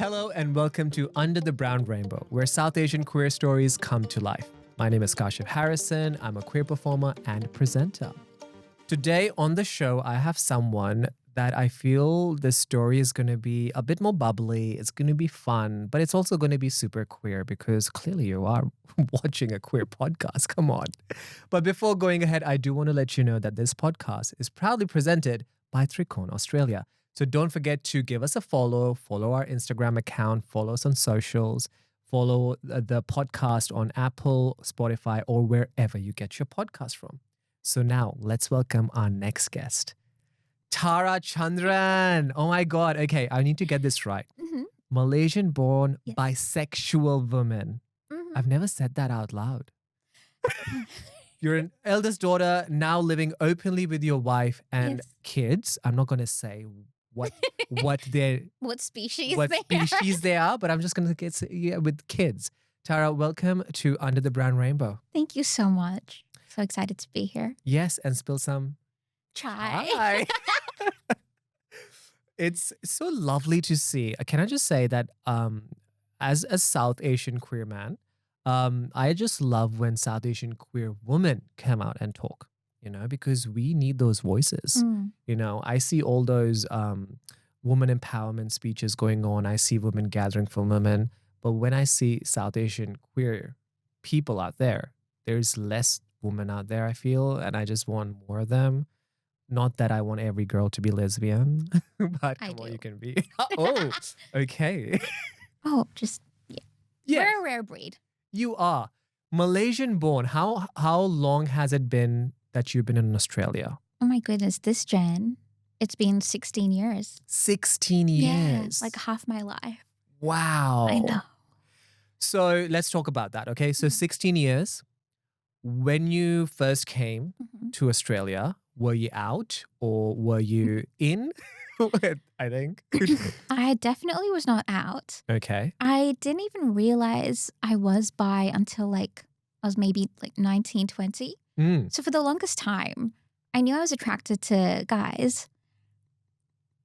Hello and welcome to Under the Brown Rainbow, where South Asian queer stories come to life. My name is Kashif Harrison. I'm a queer performer and presenter. Today on the show, I have someone that I feel the story is going to be a bit more bubbly. It's going to be fun, but it's also going to be super queer because clearly you are watching a queer podcast. Come on. But before going ahead, I do want to let you know that this podcast is proudly presented by Tricon Australia. So don't forget to give us a follow our Instagram account, follow us on socials, follow the podcast on Apple, Spotify, or wherever you get your podcast from. So now let's welcome our next guest, Tara Chandran. Oh my God. Okay, I need to get this right. Malaysian-born bisexual woman. I've never said that out loud. You're an eldest daughter, now living openly with your wife and kids. I'm not going to say what species they are, but I'm just going to get with kids. Tara, welcome to Under the Brown Rainbow. Thank you so much. So excited to be here. Yes, and spill some chai. It's so lovely to see. Can I just say that as a South Asian queer man, I just love when South Asian queer women come out and talk, because we need those voices. I see all those woman empowerment speeches going on. I see women gathering for women. But when I see South Asian queer people out there, there's less women out there, I feel, and I just want more of them. Not that I want every girl to be lesbian, but come on, you can be. Oh, okay. We're a rare breed. You are. Malaysian-born. How long has it been that you've been in Australia? Oh my goodness, this Jan, it's been 16 years. 16 years? Yeah, like half my life. Wow. I know. So let's talk about that, okay? So 16 years. When you first came to Australia, were you out or were you in? I think. I definitely was not out. Okay. I didn't even realize I was bi until I was maybe 19, 20. So for the longest time, I knew I was attracted to guys,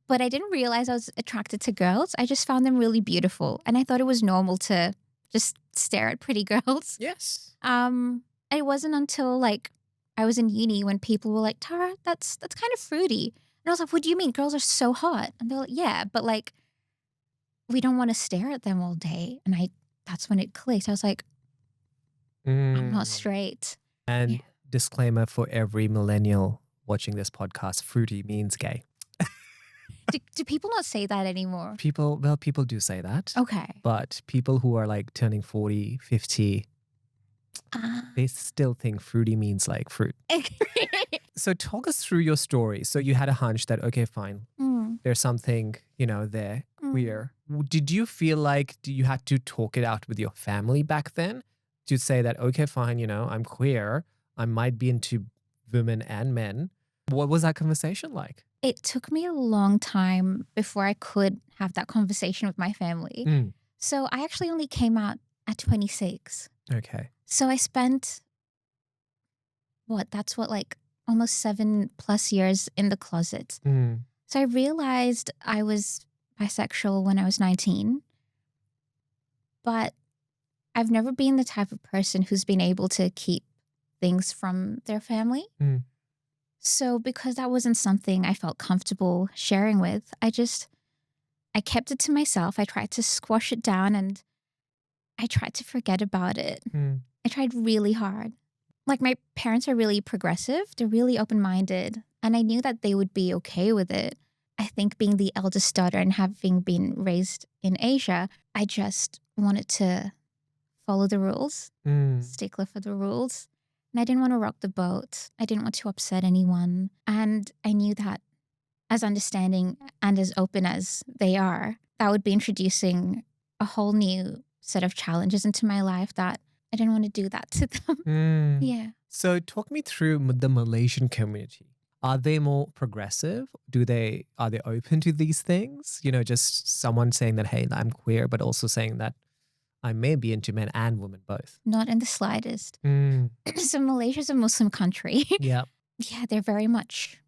but I didn't realize I was attracted to girls. I just found them really beautiful. And I thought it was normal to just stare at pretty girls. Yes. It wasn't until I was in uni when people were like, Tara, that's kind of fruity. And I was like, what do you mean? Girls are so hot. And they're like, yeah, but we don't want to stare at them all day. And that's when it clicked. I was like, I'm not straight. And disclaimer for every millennial watching this podcast, fruity means gay. Do people not say that anymore? People do say that. Okay. But people who are turning 40, 50, they still think fruity means fruit. So talk us through your story. So you had a hunch that, okay, fine, there's something, there, queer. Did you feel like you had to talk it out with your family back then to say that, okay, fine, I'm queer. I might be into women and men. What was that conversation like? It took me a long time before I could have that conversation with my family. So I actually only came out at 26. Okay. So I spent, almost 7+ years in the closet. So I realized I was bisexual when I was 19. But I've never been the type of person who's been able to keep things from their family. So because that wasn't something I felt comfortable sharing with, I kept it to myself. I tried to squash it down and I tried to forget about it. I tried really hard. My parents are really progressive. They're really open-minded. And I knew that they would be okay with it. I think being the eldest daughter and having been raised in Asia, I just wanted to follow the rules, stickler for the rules. And I didn't want to rock the boat. I didn't want to upset anyone. And I knew that as understanding and as open as they are, that would be introducing a whole new set of challenges into my life that I didn't want to do that to them. Yeah. So talk me through the Malaysian community. Are they more progressive? Are they open to these things? Just someone saying that, hey, I'm queer, but also saying that I may be into men and women both. Not in the slightest. So Malaysia's a Muslim country. Yeah. Yeah, they're very much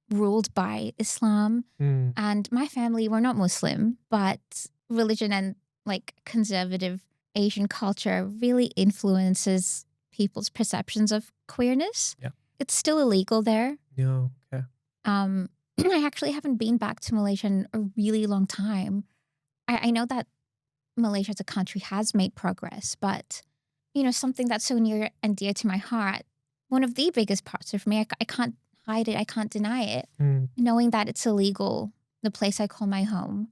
ruled by Islam. And my family, we're not Muslim, but religion and like conservative Asian culture really influences people's perceptions of queerness. Yeah. It's still illegal there. Yeah. Okay. I actually haven't been back to Malaysia in a really long time. I know that Malaysia as a country has made progress, but something that's so near and dear to my heart, one of the biggest parts of me, I can't hide it, I can't deny it, knowing that it's illegal, the place I call my home.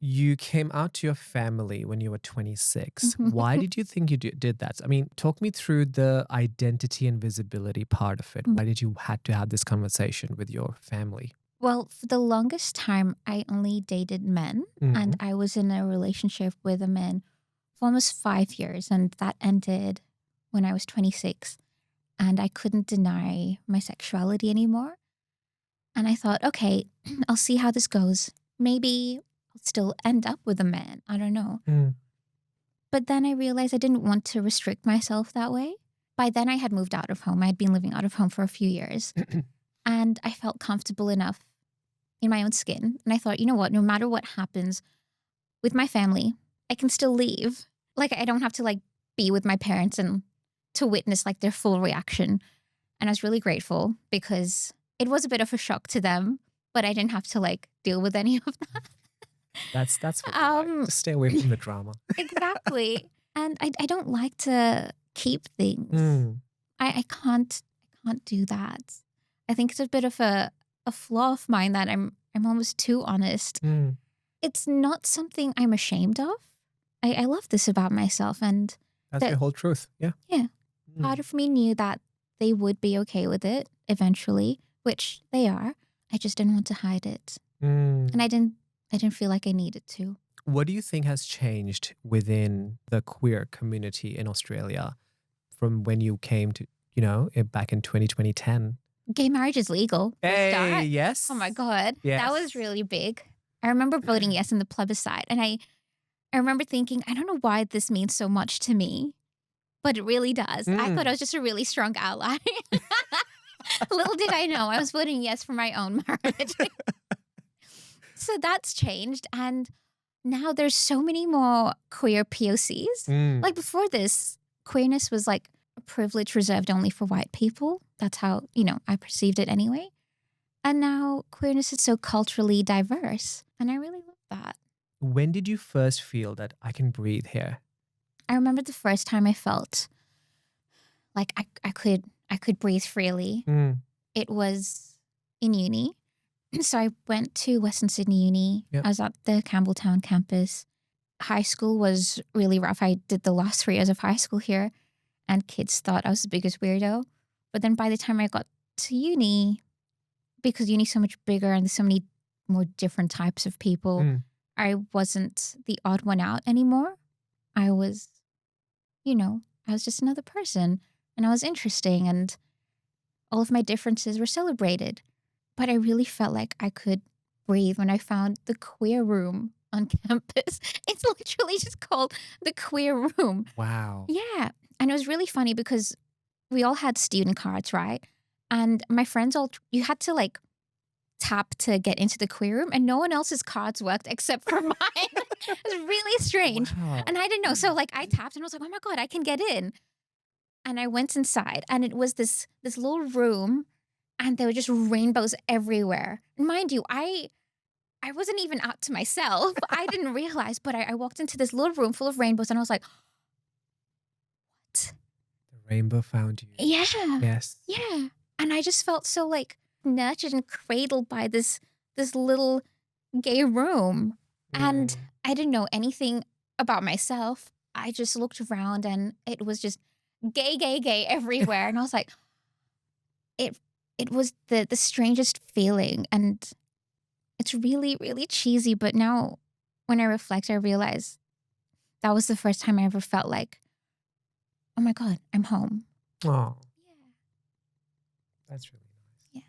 You came out to your family when you were 26. Why did you think you did that? I mean, talk me through the identity and visibility part of it. Why did you had to have this conversation with your family? Well, for the longest time, I only dated men, and I was in a relationship with a man for almost 5 years, and that ended when I was 26, and I couldn't deny my sexuality anymore. And I thought, okay, I'll see how this goes. Maybe I'll still end up with a man. I don't know. But then I realized I didn't want to restrict myself that way. By then, I had moved out of home. I had been living out of home for a few years. And I felt comfortable enough in my own skin. And I thought, you know what? No matter what happens with my family, I can still leave. Like, I don't have to like be with my parents and to witness like their full reaction. And I was really grateful because it was a bit of a shock to them, but I didn't have to like deal with any of that. That's what you like. Just stay away from the drama. Exactly. And I don't like to keep things. I can't do that. I think it's a bit of a flaw of mine that I'm almost too honest. It's not something I'm ashamed of. I love this about myself, and that's the whole truth. Yeah. Yeah. Part of me knew that they would be okay with it eventually, which they are. I just didn't want to hide it. And I didn't feel like I needed to. What do you think has changed within the queer community in Australia from when you came to, back in 2010? Gay marriage is legal. Hey, yes. Oh my God. Yes. That was really big. I remember voting yes in the plebiscite. And I remember thinking, I don't know why this means so much to me, but it really does. I thought I was just a really strong ally. Little did I know, I was voting yes for my own marriage. So that's changed. And now there's so many more queer POCs. Like before this, queerness was like a privilege reserved only for white people. That's how, I perceived it anyway. And now queerness is so culturally diverse. And I really love that. When did you first feel that I can breathe here? I remember the first time I felt like I could breathe freely. It was in uni. So I went to Western Sydney Uni. Yep. I was at the Campbelltown campus. High school was really rough. I did the last 3 years of high school here, and kids thought I was the biggest weirdo. But then by the time I got to uni, because uni's so much bigger and there's so many more different types of people, I wasn't the odd one out anymore. I was, I was just another person, and I was interesting, and all of my differences were celebrated. But I really felt like I could breathe when I found the queer room on campus. It's literally just called the queer room. Wow. Yeah. And it was really funny because we all had student cards, right? And my friends you had to like tap to get into the queer room, and no one else's cards worked except for mine. It was really strange. Wow. And I didn't know. So like I tapped and I was like, oh my God, I can get in. And I went inside, and it was this little room. And there were just rainbows everywhere. And mind you, I wasn't even out to myself. I didn't realize, but I walked into this little room full of rainbows, and I was like, what? The rainbow found you. Yeah. Yes. Yeah. And I just felt so like nurtured and cradled by this little gay room. And I didn't know anything about myself. I just looked around, and it was just gay, gay, gay everywhere. And I was like, it was the strangest feeling, and it's really, really cheesy. But now when I reflect, I realize that was the first time I ever felt like, oh my God, I'm home. Oh. Yeah. That's really nice. Yeah.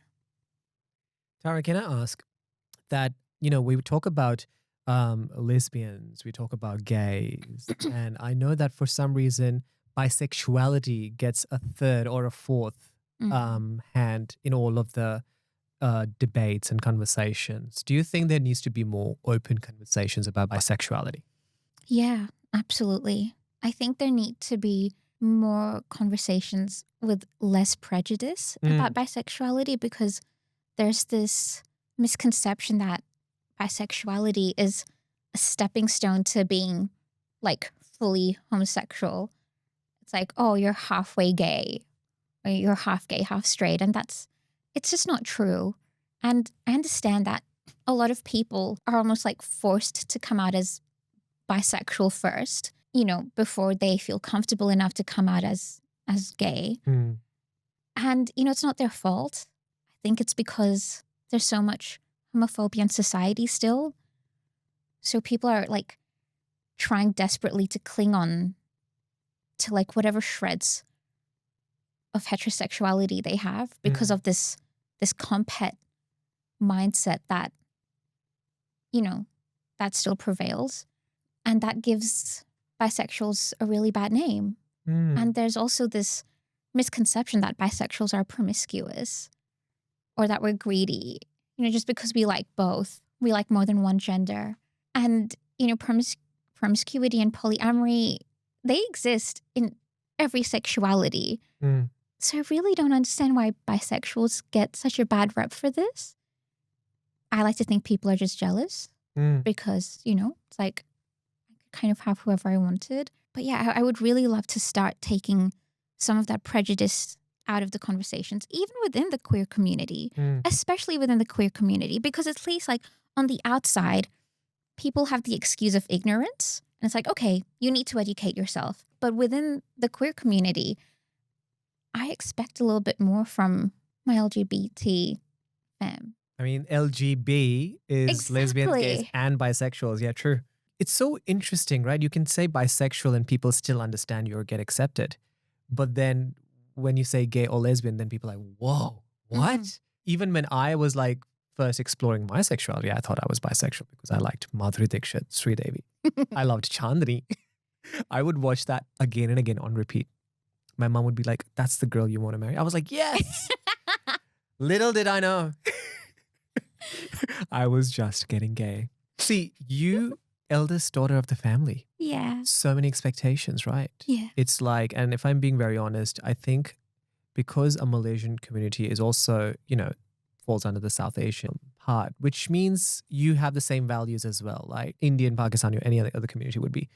Tara, can I ask that, we talk about lesbians, we talk about gays, and I know that for some reason, bisexuality gets a third or a fourth hand in all of the debates and conversations. Do you think there needs to be more open conversations about bisexuality? Yeah, absolutely. I think there need to be more conversations with less prejudice about bisexuality, because there's this misconception that bisexuality is a stepping stone to being like fully homosexual. It's like, oh, you're halfway gay, or you're half gay, half straight. And it's just not true. And I understand that a lot of people are almost like forced to come out as bisexual first, before they feel comfortable enough to come out as gay. And, it's not their fault. I think it's because there's so much homophobia in society still. So people are like trying desperately to cling on to like whatever shreds of heterosexuality they have because of this compet mindset that, that still prevails. And that gives bisexuals a really bad name. And there's also this misconception that bisexuals are promiscuous or that we're greedy, just because we like both. We like more than one gender. And, promiscuity and polyamory, they exist in every sexuality. So I really don't understand why bisexuals get such a bad rep for this. I like to think people are just jealous because, it's like I could kind of have whoever I wanted. But yeah, I would really love to start taking some of that prejudice out of the conversations, even within the queer community, especially within the queer community, because at least like on the outside, people have the excuse of ignorance. And it's like, okay, you need to educate yourself. But within the queer community, I expect a little bit more from my LGBT fam. I mean, LGB is lesbians, gays, and bisexuals. Yeah, true. It's so interesting, right? You can say bisexual and people still understand you or get accepted. But then when you say gay or lesbian, then people are like, whoa, what? Even when I was like first exploring my sexuality, I thought I was bisexual because I liked Madhuri Dixit, Sridevi. I loved Chandni. I would watch that again and again on repeat. My mom would be like, that's the girl you want to marry. I was like, yes. Little did I know. I was just getting gay. See, you, eldest daughter of the family. Yeah. So many expectations, right? Yeah. It's like, and if I'm being very honest, I think because a Malaysian community is also, falls under the South Asian part, which means you have the same values as well, like Indian, Pakistani, or any other community would be.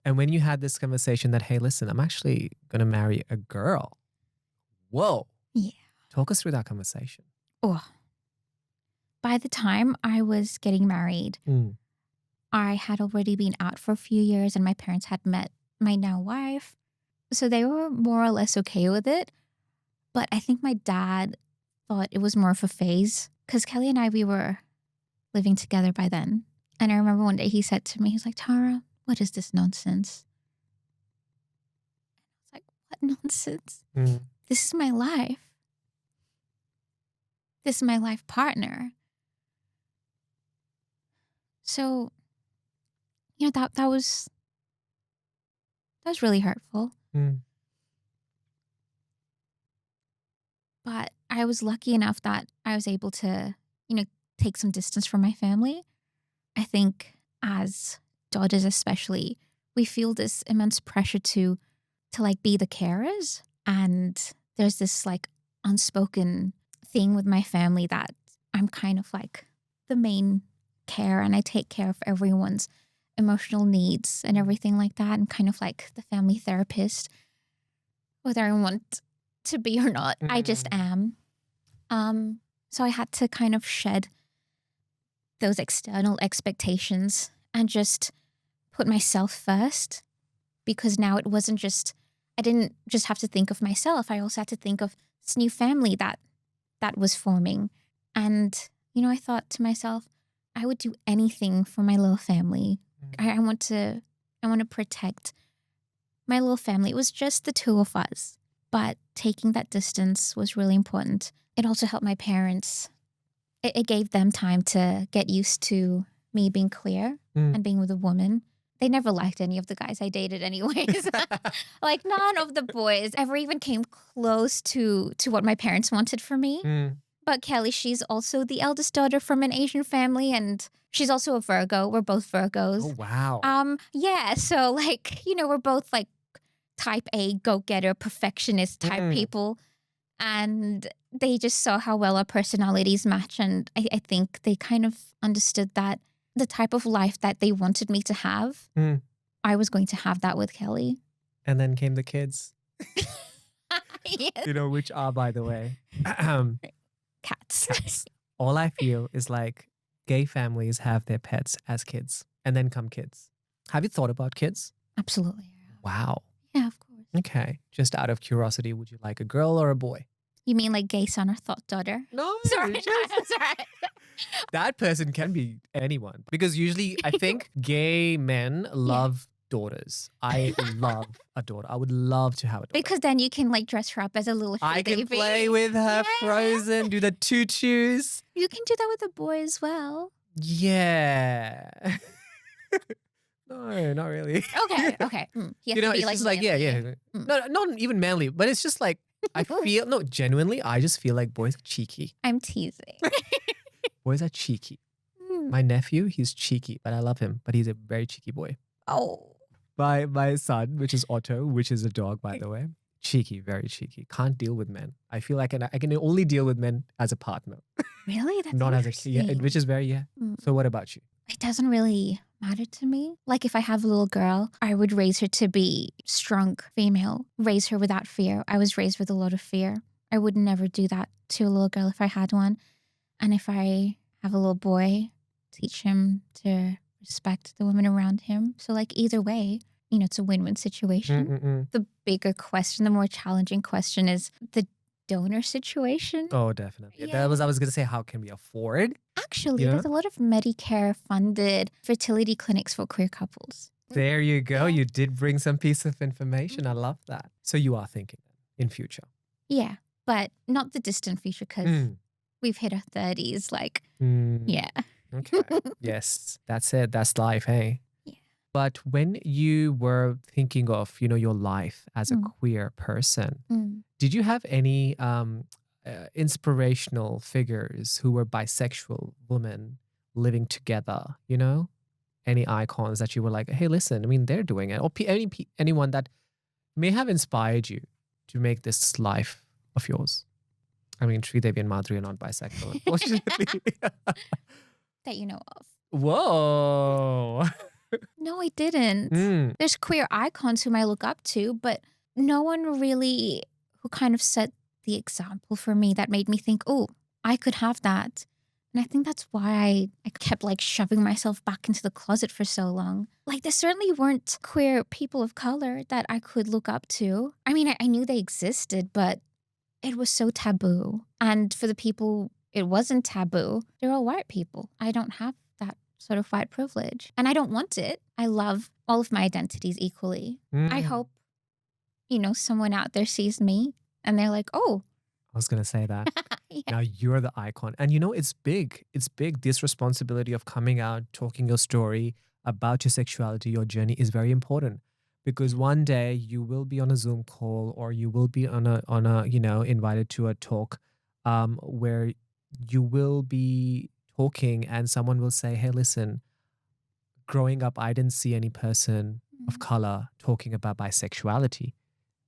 And when you had this conversation that, hey, listen, I'm actually going to marry a girl. Whoa. Yeah. Talk us through that conversation. Oh. By the time I was getting married, I had already been out for a few years and my parents had met my now wife. So they were more or less okay with it. But I think my dad thought it was more of a phase because Kelly and I, we were living together by then. And I remember one day he said to me, he's like, Tara, what is this nonsense? I was like, what nonsense? This is my life. This is my life partner. So, that was really hurtful. But I was lucky enough that I was able to, take some distance from my family. I think as daughters especially, we feel this immense pressure to like be the carers. And there's this like unspoken thing with my family that I'm kind of like the main care and I take care of everyone's emotional needs and everything like that. And kind of like the family therapist, whether I want to be or not, I just am. So I had to kind of shed those external expectations and just put myself first, because now it wasn't just, I didn't just have to think of myself. I also had to think of this new family that was forming. And, I thought to myself, I would do anything for my little family. I want to protect my little family. It was just the two of us. But taking that distance was really important. It also helped my parents. It gave them time to get used to me being queer and being with a woman. They never liked any of the guys I dated anyways. Like none of the boys ever even came close to what my parents wanted for me. But Kelly, she's also the eldest daughter from an Asian family, and she's also a Virgo. We're both Oh, Virgos. wow. Yeah, so like, we're both like type A, go-getter, perfectionist type people. And they just saw how well our personalities match. And I think they kind of understood that the type of life that they wanted me to have, I was going to have that with Kelly. And then came the kids. Yes. Which are, by the way, Cats. All I feel is like gay families have their pets as kids and then come kids. Have you thought about kids? Absolutely. Wow. Yeah, of course. Okay. Just out of curiosity, would you like a girl or a boy? You mean like gay son or thought daughter? No. Sorry. That person can be anyone. Because usually I think gay men love daughters. I love a daughter. I would love to have a daughter. Because then you can like dress her up as a little I baby. can play with her, Frozen, do the tutus. You can do that with a boy as well. Yeah. No, not really. Okay. He has to be it's like just like, yeah. No, not even manly, but it's just like, I feel, no, genuinely, I just feel like boys are cheeky. I'm teasing. Boys are cheeky. My nephew, he's cheeky, but I love him. But he's a very cheeky boy. Oh. My son, which is Otto, which is a dog, by the way. Cheeky, very cheeky. Can't deal with men. I feel like I can only deal with men as a partner. Really? That's not as a kid. Yeah, which is very, So what about you? It doesn't really matter to me. Like if I have a little girl, I would raise her to be strong female, raise her without fear. I was raised with a lot of fear. I would never do that to a little girl if I had one. And if I have a little boy, teach him to respect the women around him. So like either way, it's a win-win situation. The bigger question, the more challenging question is the donor situation. Oh, definitely. Yeah. I was going to say, how can we afford? Actually, there's a lot of Medicare-funded fertility clinics for queer couples. There you go. You did bring some piece of information. I love that. So you are thinking in future. Yeah, but not the distant future because we've hit our 30s. Yeah. Okay. Yes, that's it. That's life, hey? Yeah. But when you were thinking of, your life as a queer person, did you have any inspirational figures who were bisexual women living together, Any icons that you were like, hey, listen, I mean, they're doing it. Or anyone that may have inspired you to make this life of yours? I mean, Sridevi and Madhuri are not bisexual, unfortunately. That you know of. Whoa. No, I didn't. There's queer icons whom I look up to, but no one really who kind of set the example for me that made me think, oh, I could have that. And I think that's why I kept like shoving myself back into the closet for so long. Like there certainly weren't queer people of color that I could look up to. I mean, I knew they existed, but it was so taboo. And for the people it wasn't taboo, they're all white people. I don't have that sort of white privilege. And I don't want it. I love all of my identities equally. I hope, someone out there sees me and they're like, oh. I was going to say that. Yeah. Now you're the icon. And it's big. It's big. This responsibility of coming out, talking your story about your sexuality, your journey is very important. Because one day you will be on a Zoom call or you will be on a invited to a talk where you will be talking and someone will say, hey, listen, growing up, I didn't see any person of color talking about bisexuality.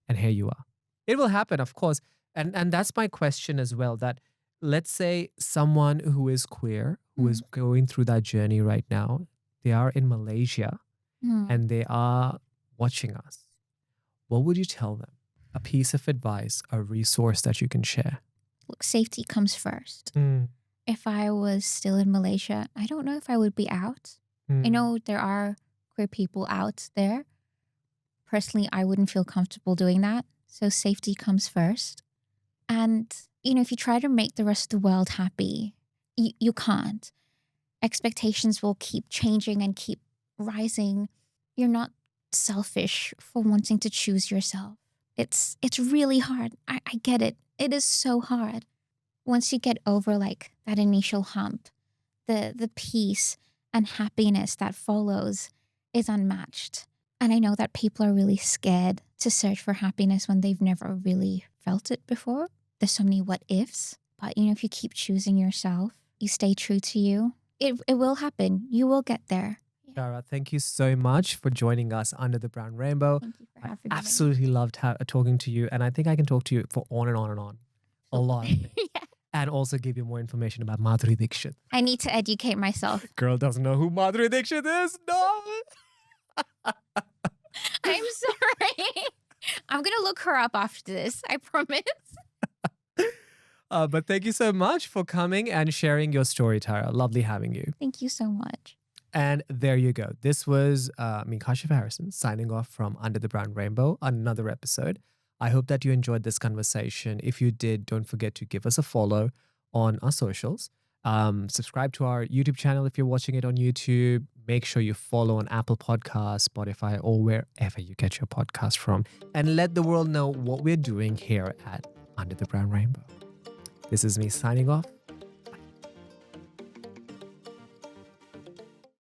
And here you are. It will happen, of course. And that's my question as well, that let's say someone who is queer, who is going through that journey right now, they are in Malaysia and they are watching us. What would you tell them? A piece of advice, a resource that you can share? Look, safety comes first. If I was still in Malaysia, I don't know if I would be out. I know there are queer people out there. Personally, I wouldn't feel comfortable doing that. So safety comes first. And, if you try to make the rest of the world happy, you can't. Expectations will keep changing and keep rising. You're not selfish for wanting to choose yourself. It's really hard. I get it. It is so hard. Once you get over like that initial hump, the peace and happiness that follows is unmatched. And I know that people are really scared to search for happiness when they've never really felt it before. There's so many what ifs. But, you know, if you keep choosing yourself, you stay true to you, it will happen. You will get there. Tara, thank you so much for joining us under the brown rainbow. Thank you for I having me. absolutely loved talking to you. And I think I can talk to you for on and on and on. A lot of things. Yeah. And also give you more information about Madhuri Dixit. I need to educate myself. Girl doesn't know who Madhuri Dixit is. No. I'm sorry. I'm going to look her up after this. I promise. But thank you so much for coming and sharing your story, Tara. Lovely having you. Thank you so much. And there you go. This was me, Kashif Harrison, signing off from Under the Brown Rainbow, another episode. I hope that you enjoyed this conversation. If you did, don't forget to give us a follow on our socials. Subscribe to our YouTube channel if you're watching it on YouTube. Make sure you follow on Apple Podcasts, Spotify, or wherever you get your podcast from. And let the world know what we're doing here at Under the Brown Rainbow. This is me signing off.